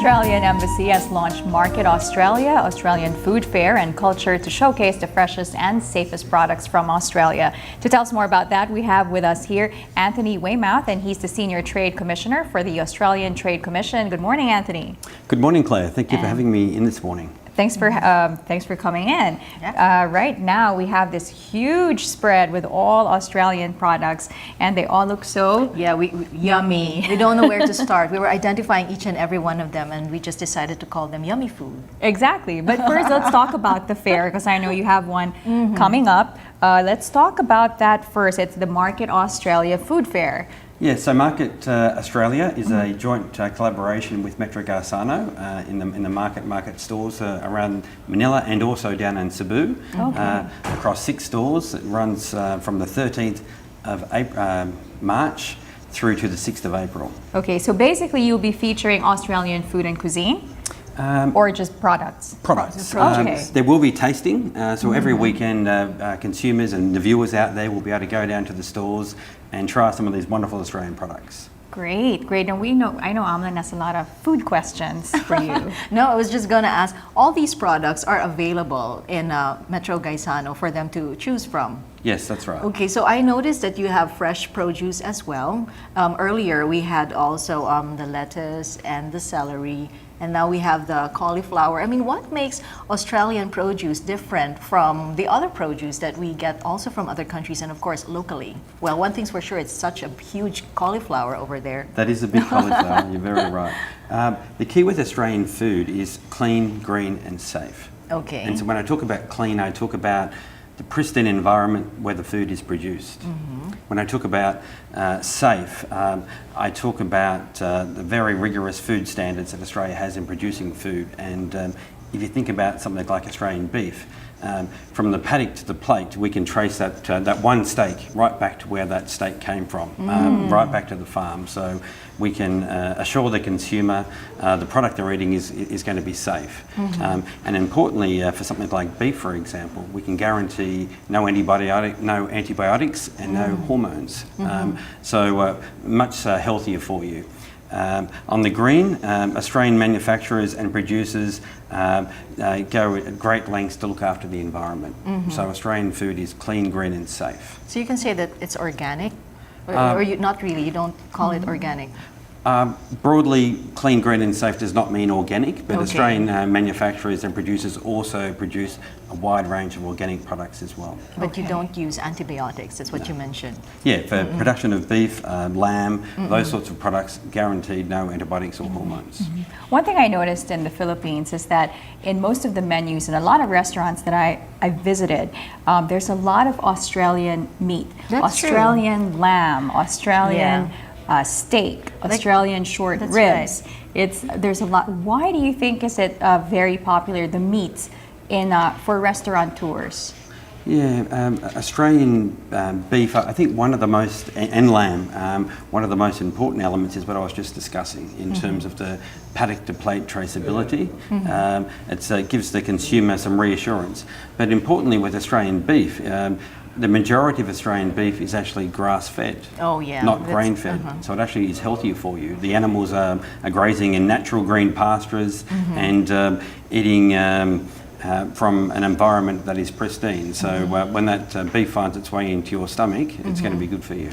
Australian Embassy has launched Market Australia, Australian food fair and culture to showcase the freshest and safest products from Australia. To tell us more about that, we have with us here Anthony Weymouth, and he's the Senior Trade Commissioner for the Australian Trade Commission. Good morning, Anthony. Good morning, Claire. Thank you for having me in this morning. Thanks for coming in. Yeah. Right now we have this huge spread with all Australian products, and they all look so yummy. We don't know where to start. We were identifying each and every one of them, and we just decided to call them yummy food. Exactly. But first, let's talk about the fair, because I know you have one coming up. Let's talk about that first. It's the Market Australia Food Fair. Yeah, so Market Australia is a joint collaboration with Metro Garsano in the market stores around Manila and also down in Cebu, across 6 stores. It runs from the 13th of March through to the 6th of April. Okay, so basically you'll be featuring Australian food and cuisine? Or just products? Products. Okay. There will be tasting, so every weekend consumers and the viewers out there will be able to go down to the stores and try some of these wonderful Australian products. Great. And I know Amlan has a lot of food questions for you. No, I was just going to ask, all these products are available in Metro Gaisano for them to choose from? Yes, that's right. Okay, so I noticed that you have fresh produce as well. Earlier we had also the lettuce and the celery, and now we have the cauliflower. I mean, what makes Australian produce different from the other produce that we get also from other countries and of course locally? Well, one thing's for sure, it's such a huge cauliflower over there. That is a big cauliflower, you're very right. The key with Australian food is clean, green and safe. Okay. And so when I talk about clean, I talk about the pristine environment where the food is produced. When I talk about safe, I talk about the very rigorous food standards that Australia has in producing food. And if you think about something like Australian beef, from the paddock to the plate, we can trace that one steak right back to where that steak came from, right back to the farm. So we can assure the consumer the product they're eating is going to be safe. And importantly, for something like beef, for example, we can guarantee no antibiotics and no hormones. So much healthier for you. On the green, Australian manufacturers and producers go at great lengths to look after the environment. So Australian food is clean, green and safe. So you can say that it's organic? Or you, not really, you don't call it organic? Broadly, clean, green and safe does not mean organic, but Okay. Australian manufacturers and producers also produce a wide range of organic products as well. But you don't use antibiotics, that's what you mentioned. Yeah, for production of beef, lamb, those sorts of products, guaranteed no antibiotics or hormones. One thing I noticed in the Philippines is that in most of the menus in a lot of restaurants that I visited, there's a lot of Australian meat. That's Australian lamb, Australian steak, Australian short That's ribs. There's a lot. Why do you think is it very popular, the meats for restaurateurs? Yeah, Australian beef, I think one of the most, and lamb, one of the most important elements is what I was just discussing in terms of the paddock to plate traceability. It gives the consumer some reassurance. But importantly with Australian beef, the majority of Australian beef is actually grass-fed, not grain-fed. So it actually is healthier for you. The animals are grazing in natural green pastures and eating from an environment that is pristine. So when that beef finds its way into your stomach, it's going to be good for you.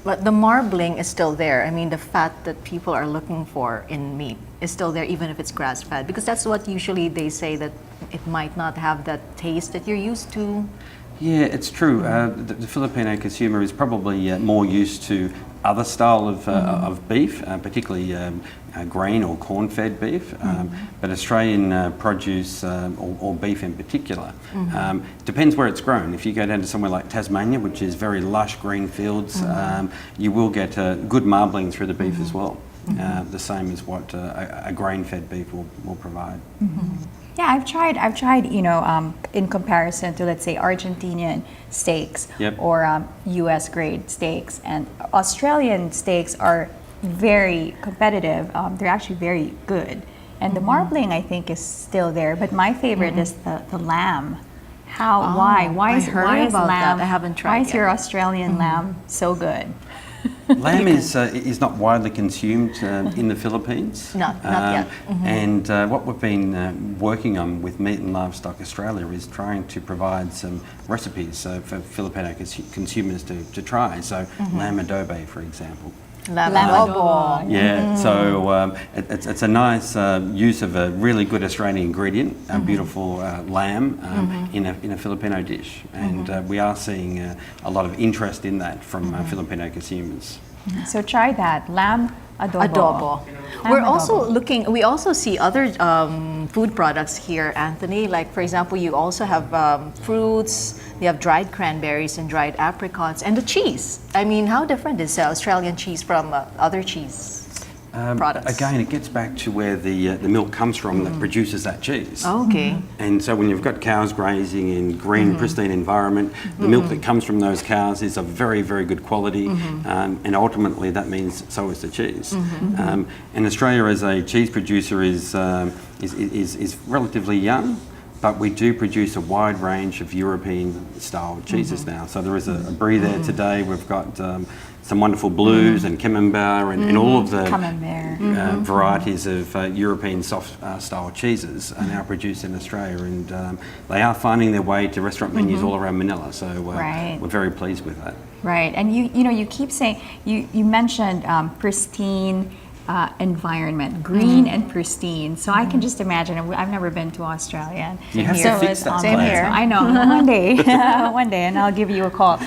But the marbling is still there. I mean, the fat that people are looking for in meat is still there even if it's grass-fed, because that's what usually they say, that it might not have that taste that you're used to. Yeah, it's true. The Filipino consumer is probably more used to other style of beef, particularly grain or corn-fed beef, but Australian produce or beef in particular depends where it's grown. If you go down to somewhere like Tasmania, which is very lush green fields, you will get good marbling through the beef as well, the same as what a grain-fed beef will provide. Yeah, I've tried, in comparison to, let's say, Argentinian steaks or US grade steaks, and Australian steaks are very competitive. They're actually very good. And the marbling, I think, is still there. But my favorite is the lamb. Why is that. I haven't tried Why is yet. your Australian lamb so good? Lamb is not widely consumed in the Philippines. Not yet. And what we've been working on with Meat and Livestock Australia is trying to provide some recipes for Filipino consumers to try. So lamb adobe, for example. Lamb adobo. adobo. Yeah, so it's a nice use of a really good Australian ingredient, a beautiful lamb in a Filipino dish, and we are seeing a lot of interest in that from Filipino consumers. So try that, lamb adobo. Adobo. Lamb We're adobo. also looking, we also see other food products here, Anthony. Like, for example, you also have fruits, you have dried cranberries and dried apricots, and the cheese. I mean, how different is Australian cheese from other cheese products? Again, it gets back to where the milk comes from that produces that cheese. Okay. And so when you've got cows grazing in green, pristine environment, the milk that comes from those cows is of very, very good quality, and ultimately that means so is the cheese. And Australia as a cheese producer is relatively young, but we do produce a wide range of European-style cheeses now. So there is a brie there today. We've got some wonderful blues and camembert and all of the varieties of European soft-style cheeses are now produced in Australia, and they are finding their way to restaurant menus all around Manila. So we're very pleased with that. Right, and you keep saying, you mentioned pristine environment, green and pristine. So I can just imagine. I've never been to Australia. You have so to fix that. Same here. I know. One day, and I'll give you a call.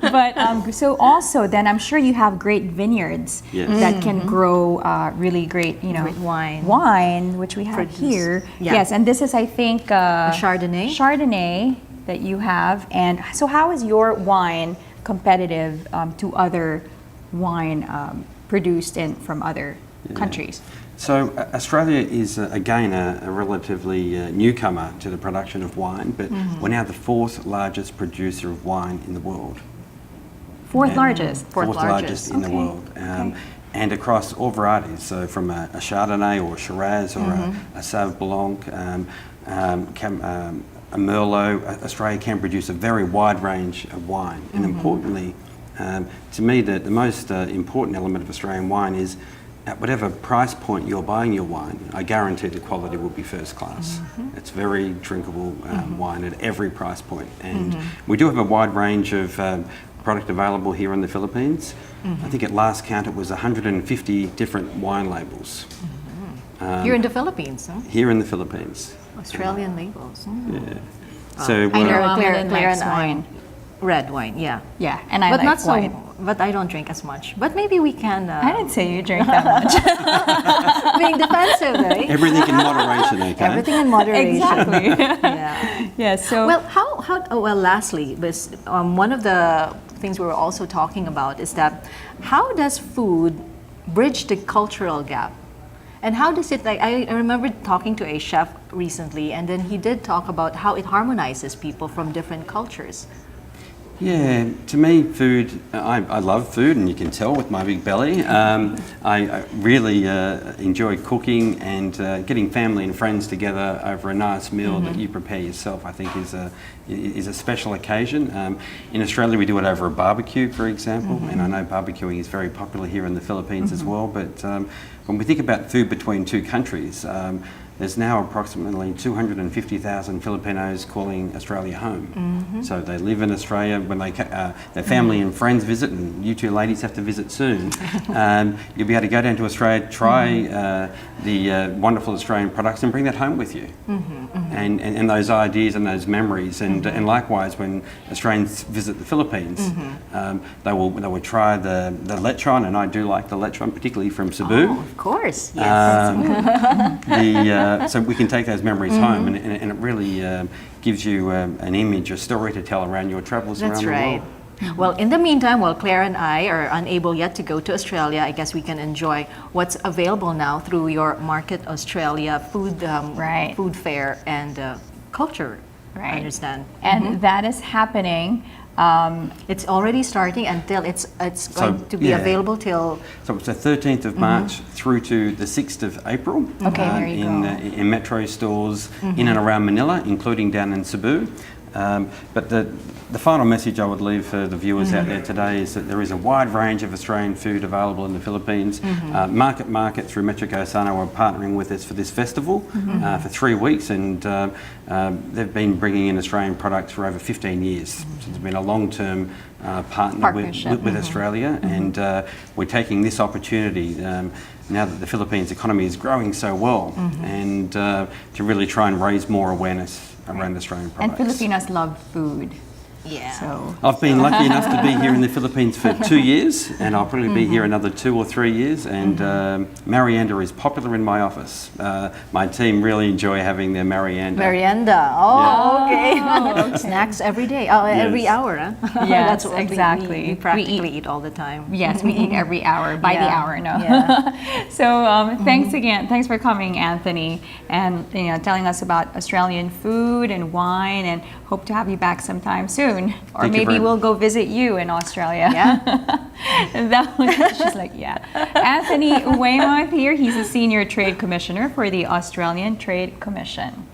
But so also, then I'm sure you have great vineyards that can grow really great, Great wine. wine, which we have here. Yeah. Yes, and this is, I think, A Chardonnay. Chardonnay that you have. And so, how is your wine competitive to other wine produced from other countries? So Australia is, again, a relatively newcomer to the production of wine, but we're now the fourth largest producer of wine in the world. Fourth largest. Fourth largest in the Okay. world. And across all varieties, so from a Chardonnay or a Shiraz or a Sauv Blanc, a Merlot, Australia can produce a very wide range of wine. And importantly, to me, the most important element of Australian wine is at whatever price point you're buying your wine, I guarantee the quality will be first class. It's very drinkable wine at every price point. And we do have a wide range of product available here in the Philippines. I think at last count it was 150 different wine labels. You're in the Philippines, huh? Here in the Philippines. Australian labels. Yeah. So I know Claire Claire and I- wine. Red wine, yeah. Yeah, and I But like not so. wine. But I don't drink as much. But maybe we can. I didn't say you drink that much. Being defensive, right? everything in moderation, okay? Everything in moderation. Exactly. Yeah. Yeah. So Well, lastly, one of the things we were also talking about is that how does food bridge the cultural gap? And how does it, like, I remember talking to a chef recently, and then he did talk about how it harmonizes people from different cultures. Yeah, to me, food, I love food, and you can tell with my big belly. I really enjoy cooking, and getting family and friends together over a nice meal that you prepare yourself, I think is a special occasion. In Australia, we do it over a barbecue, for example, and I know barbecuing is very popular here in the Philippines as well, but when we think about food between two countries, there's now approximately 250,000 Filipinos calling Australia home. So they live in Australia. When their family and friends visit, and you two ladies have to visit soon, you'll be able to go down to Australia, try the wonderful Australian products, and bring that home with you. And those ideas and those memories. And likewise, when Australians visit the Philippines, they will try the lechon, and I do like the lechon, particularly from Cebu. Oh, of course, yes. So we can take those memories home, and it really gives you an image, a story to tell around your travels That's around the right. world. Well, in the meantime, while Claire and I are unable yet to go to Australia, I guess we can enjoy what's available now through your Market Australia food Right. food fair and culture. Right. I understand. and that is happening. It's already starting until it's going to be yeah. available till So it's the 13th of March through to the 6th of April. Okay, there you in, go. in metro stores in and around Manila, including down in Cebu. But the final message I would leave for the viewers out there today is that there is a wide range of Australian food available in the Philippines. Market through Metrico Sano are partnering with us for this festival for 3 weeks, and they've been bringing in Australian products for over 15 years. So it's been a long-term partner with Australia, and we're taking this opportunity now that the Philippines economy is growing so well, and to really try and raise more awareness around Australian products. And Filipinos love food. Yeah. So I've been lucky enough to be here in the Philippines for 2 years, and I'll probably be here another 2 or 3 years. And Marianda is popular in my office. My team really enjoy having their Marianda. Merienda. Oh, okay. Snacks every day. Oh, every hour. Huh? Yes, That's what exactly. We practically eat all the time. yes, we eat every hour, by the hour, no. Yeah. So thanks again. Thanks for coming, Anthony, and telling us about Australian food and wine, and hope to have you back sometime soon. Or Thank you maybe very we'll go visit you in Australia. Yeah. She's like, yeah. Anthony Weymouth here. He's a Senior Trade Commissioner for the Australian Trade Commission.